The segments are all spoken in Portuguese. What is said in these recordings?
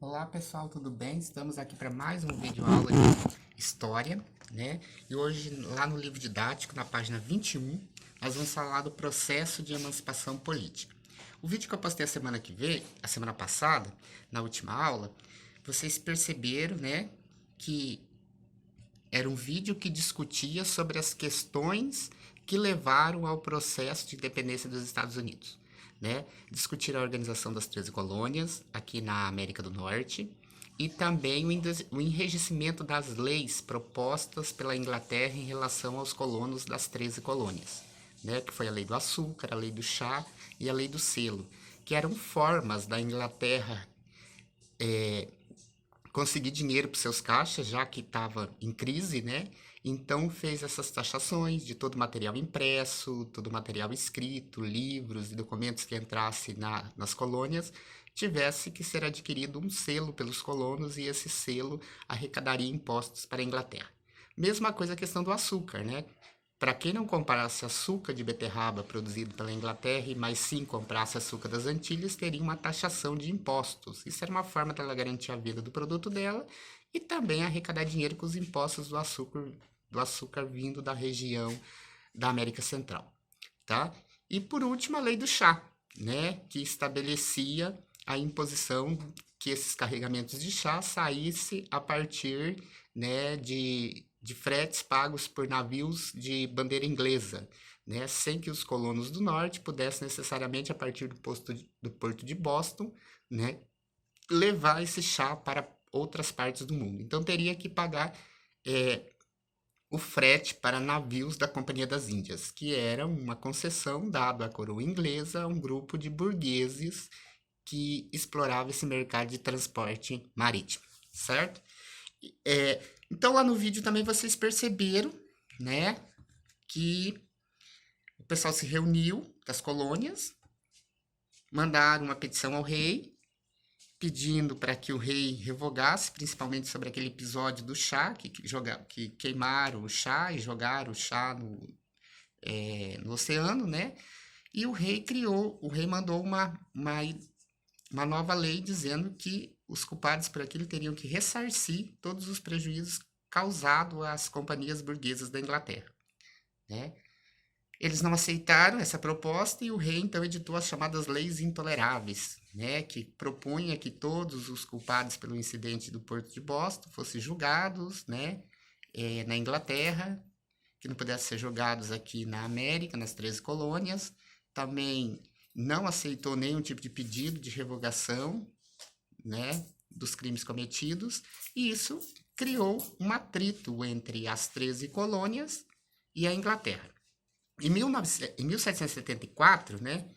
Olá pessoal, tudo bem? Estamos aqui para mais um vídeo aula de História, né? E hoje, lá no livro didático, na página 21, nós vamos falar do processo de emancipação política. O vídeo que eu postei a semana passada, na última aula, vocês perceberam, né, que era um vídeo que discutia sobre as questões que levaram ao processo de independência dos Estados Unidos, né? Discutir a organização das 13 colônias aqui na América do Norte e também o enrijecimento das leis propostas pela Inglaterra em relação aos colonos das 13 colônias, né? Que foi a lei do açúcar, a lei do chá e a lei do selo, que eram formas da Inglaterra conseguir dinheiro para seus caixas, já que estava em crise, né? Então fez essas taxações de todo o material impresso, todo o material escrito, livros e documentos que entrasse nas colônias, tivesse que ser adquirido um selo pelos colonos e esse selo arrecadaria impostos para a Inglaterra. Mesma coisa a questão do açúcar, né? Para quem não comprasse açúcar de beterraba produzido pela Inglaterra e mais sim comprasse açúcar das Antilhas, teria uma taxação de impostos. Isso era uma forma dela garantir a vida do produto dela e também arrecadar dinheiro com os impostos do açúcar vindo da região da América Central, tá? E por último, a lei do chá, né, que estabelecia a imposição que esses carregamentos de chá saísse a partir, né, de fretes pagos por navios de bandeira inglesa, né, sem que os colonos do norte pudessem necessariamente, a partir do porto de Boston, né, levar esse chá para outras partes do mundo. Então teria que pagar o frete para navios da Companhia das Índias, que era uma concessão dada à coroa inglesa a um grupo de burgueses que explorava esse mercado de transporte marítimo, certo? Então, lá no vídeo também vocês perceberam, né, que o pessoal se reuniu das colônias, mandaram uma petição ao rei, pedindo para que o rei revogasse, principalmente sobre aquele episódio do chá, que queimaram o chá e jogaram o chá no oceano, né? E o rei mandou uma nova lei dizendo que os culpados por aquilo teriam que ressarcir todos os prejuízos causados às companhias burguesas da Inglaterra, né? Eles não aceitaram essa proposta e o rei então editou as chamadas leis intoleráveis, né, que propunha que todos os culpados pelo incidente do Porto de Boston fossem julgados, né, na Inglaterra, que não pudessem ser julgados aqui na América, nas 13 colônias. Também não aceitou nenhum tipo de pedido de revogação, né, dos crimes cometidos, e isso criou um atrito entre as 13 colônias e a Inglaterra. Em 1774, né,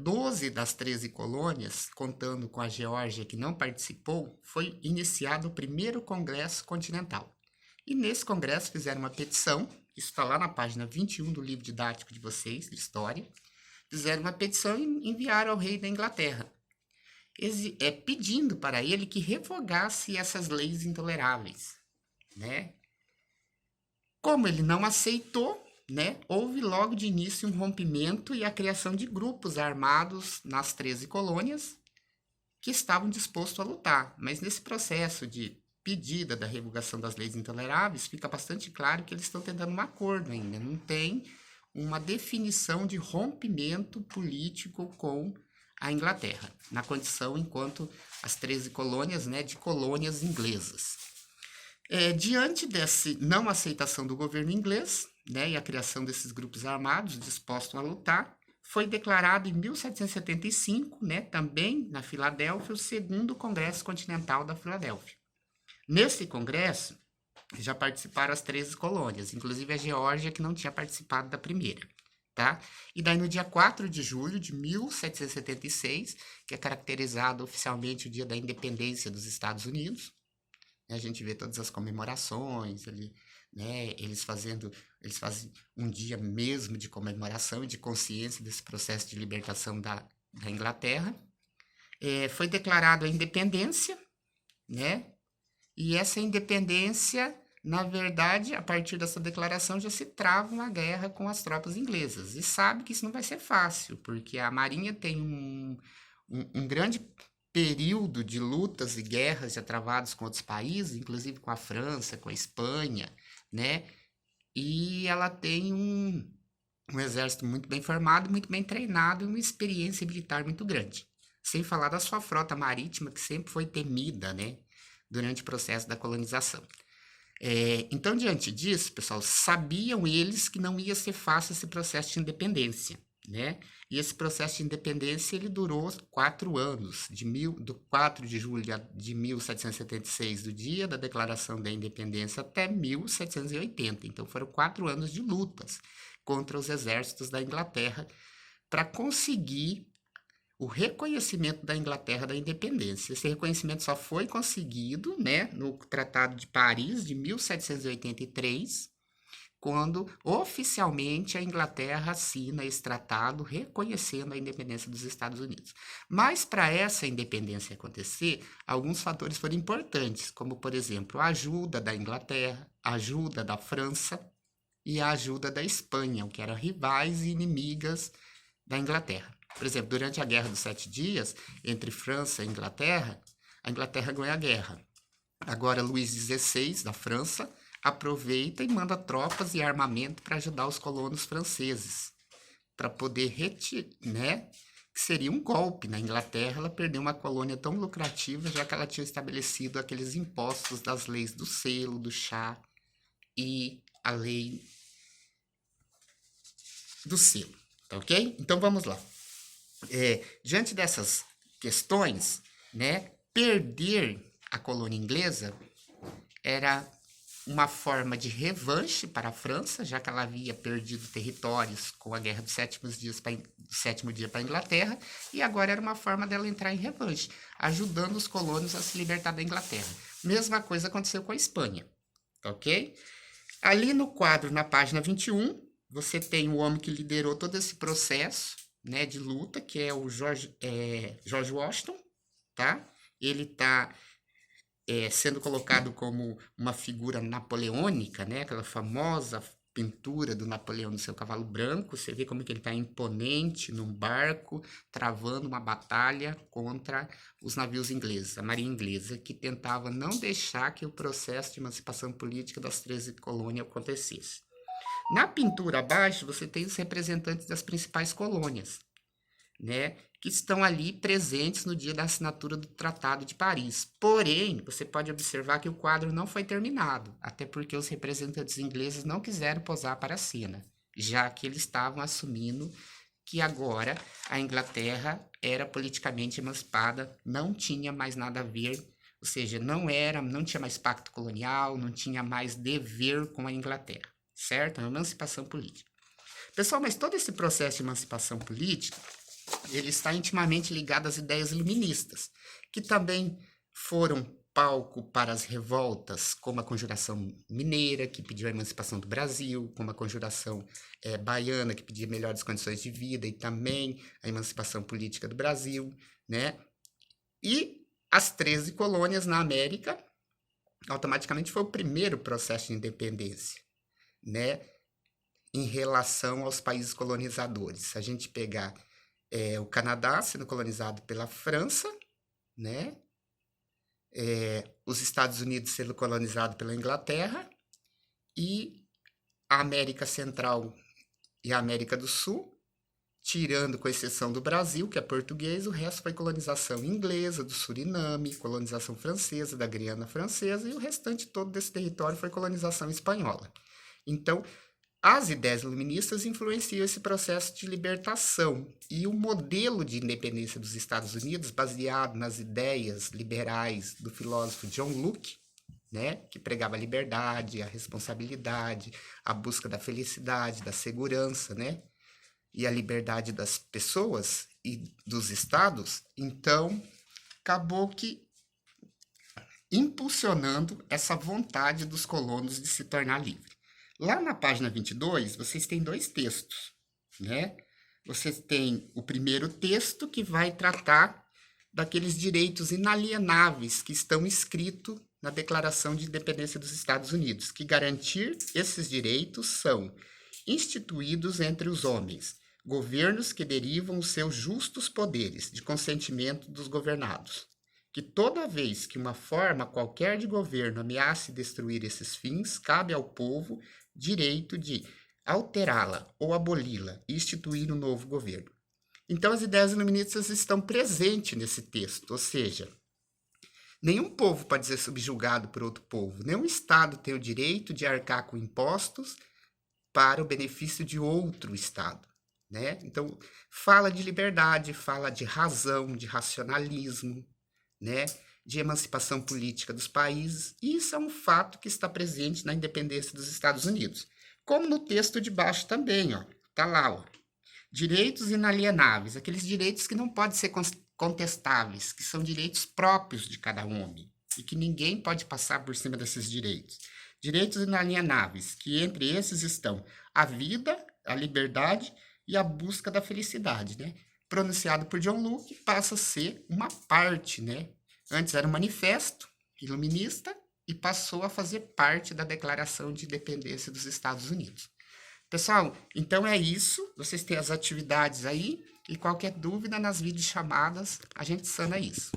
12 das 13 colônias, contando com a Geórgia que não participou, foi iniciado o primeiro Congresso Continental. E nesse congresso fizeram uma petição, isso está lá na página 21 do livro didático de vocês, de História, fizeram uma petição e enviaram ao rei da Inglaterra, pedindo para ele que revogasse essas leis intoleráveis, né? Como ele não aceitou, né, houve logo de início um rompimento e a criação de grupos armados nas 13 colônias que estavam dispostos a lutar. Mas nesse processo de pedida da revogação das leis intoleráveis, fica bastante claro que eles estão tentando um acordo ainda. Não tem uma definição de rompimento político com a Inglaterra, na condição enquanto as 13 colônias, né, de colônias inglesas. Diante dessa não aceitação do governo inglês, né, e a criação desses grupos armados dispostos a lutar, foi declarado em 1775, né, também na Filadélfia, o segundo Congresso Continental da Filadélfia. Nesse congresso, já participaram as 13 colônias, inclusive a Geórgia, que não tinha participado da primeira, tá? E daí no dia 4 de julho de 1776, que é caracterizado oficialmente o dia da independência dos Estados Unidos, a gente vê todas as comemorações ali, né? Eles fazem um dia mesmo de comemoração e de consciência desse processo de libertação da Inglaterra. Foi declarada a independência, né? E essa independência, na verdade, a partir dessa declaração já se trava uma guerra com as tropas inglesas. E sabe que isso não vai ser fácil, porque a Marinha tem um grande período de lutas e guerras já travadas com outros países, inclusive com a França, com a Espanha, né? E ela tem um exército muito bem formado, muito bem treinado e uma experiência militar muito grande. Sem falar da sua frota marítima, que sempre foi temida, né? Durante o processo da colonização. Então, diante disso, pessoal, sabiam eles que não ia ser fácil esse processo de independência, né? E esse processo de independência, ele durou 4 anos, do 4 de julho de 1776, do dia da declaração da independência, até 1780. Então, foram 4 anos de lutas contra os exércitos da Inglaterra para conseguir o reconhecimento da Inglaterra da independência. Esse reconhecimento só foi conseguido, né, no Tratado de Paris de 1783, quando oficialmente a Inglaterra assina esse tratado reconhecendo a independência dos Estados Unidos. Mas para essa independência acontecer, alguns fatores foram importantes, como, por exemplo, a ajuda da Inglaterra, a ajuda da França e a ajuda da Espanha, que eram rivais e inimigas da Inglaterra. Por exemplo, durante a Guerra dos 7 Dias, entre França e Inglaterra, a Inglaterra ganha a guerra. Agora, Luís XVI, da França, aproveita e manda tropas e armamento para ajudar os colonos franceses, para poder né? Que seria um golpe na Inglaterra, ela perdeu uma colônia tão lucrativa, já que ela tinha estabelecido aqueles impostos das leis do selo, do chá e a lei do selo, tá ok? Então, vamos lá. Diante dessas questões, né, perder a colônia inglesa era uma forma de revanche para a França, já que ela havia perdido territórios com a Guerra dos Sétimo Dia para a Inglaterra, e agora era uma forma dela entrar em revanche, ajudando os colonos a se libertar da Inglaterra. Mesma coisa aconteceu com a Espanha, tá ok? Ali no quadro, na página 21, você tem o homem que liderou todo esse processo, né, de luta, que é o George Washington, tá? Ele está sendo colocado como uma figura napoleônica, né? Aquela famosa pintura do Napoleão no seu cavalo branco. Você vê como que ele está imponente num barco, travando uma batalha contra os navios ingleses, a marinha inglesa, que tentava não deixar que o processo de emancipação política das 13 colônias acontecesse. Na pintura abaixo, você tem os representantes das principais colônias, né, que estão ali presentes no dia da assinatura do Tratado de Paris. Porém, você pode observar que o quadro não foi terminado, até porque os representantes ingleses não quiseram posar para a cena, já que eles estavam assumindo que agora a Inglaterra era politicamente emancipada, não tinha mais nada a ver, ou seja, não tinha mais pacto colonial, não tinha mais dever com a Inglaterra, certo? A emancipação política. Pessoal, mas todo esse processo de emancipação política, ele está intimamente ligado às ideias iluministas, que também foram palco para as revoltas, como a Conjuração Mineira, que pediu a emancipação do Brasil, como a Conjuração Baiana, que pedia melhores condições de vida, e também a emancipação política do Brasil, né? E as 13 colônias na América, automaticamente foi o primeiro processo de independência, né, em relação aos países colonizadores. Se a gente pegar o Canadá sendo colonizado pela França, né, os Estados Unidos sendo colonizado pela Inglaterra, e a América Central e a América do Sul, tirando com exceção do Brasil, que é português, o resto foi colonização inglesa, do Suriname, colonização francesa, da Guiana Francesa, e o restante todo desse território foi colonização espanhola. Então, as ideias iluministas influenciam esse processo de libertação, e o modelo de independência dos Estados Unidos, baseado nas ideias liberais do filósofo John Locke, né, que pregava a liberdade, a responsabilidade, a busca da felicidade, da segurança, né, e a liberdade das pessoas e dos estados, então acabou que impulsionando essa vontade dos colonos de se tornar livre. Lá na página 22, vocês têm 2 textos, né? Vocês têm o primeiro texto, que vai tratar daqueles direitos inalienáveis que estão escritos na Declaração de Independência dos Estados Unidos, que garantir esses direitos são instituídos entre os homens governos que derivam os seus justos poderes de consentimento dos governados, que toda vez que uma forma qualquer de governo ameace destruir esses fins, cabe ao povo direito de alterá-la ou aboli-la e instituir um novo governo. Então, as ideias iluministas estão presentes nesse texto, ou seja, nenhum povo pode ser subjugado por outro povo, nenhum Estado tem o direito de arcar com impostos para o benefício de outro Estado, né? Então, fala de liberdade, fala de razão, de racionalismo, né? De emancipação política dos países, e isso é um fato que está presente na independência dos Estados Unidos. Como no texto de baixo também, ó, tá lá, ó, direitos inalienáveis, aqueles direitos que não podem ser contestáveis, que são direitos próprios de cada homem e que ninguém pode passar por cima desses direitos. Direitos inalienáveis, que entre esses estão a vida, a liberdade e a busca da felicidade, né? Pronunciado por John Locke, passa a ser uma parte, né? Antes era um manifesto iluminista e passou a fazer parte da Declaração de Independência dos Estados Unidos. Pessoal, então é isso. Vocês têm as atividades aí e qualquer dúvida nas videochamadas, a gente sana isso.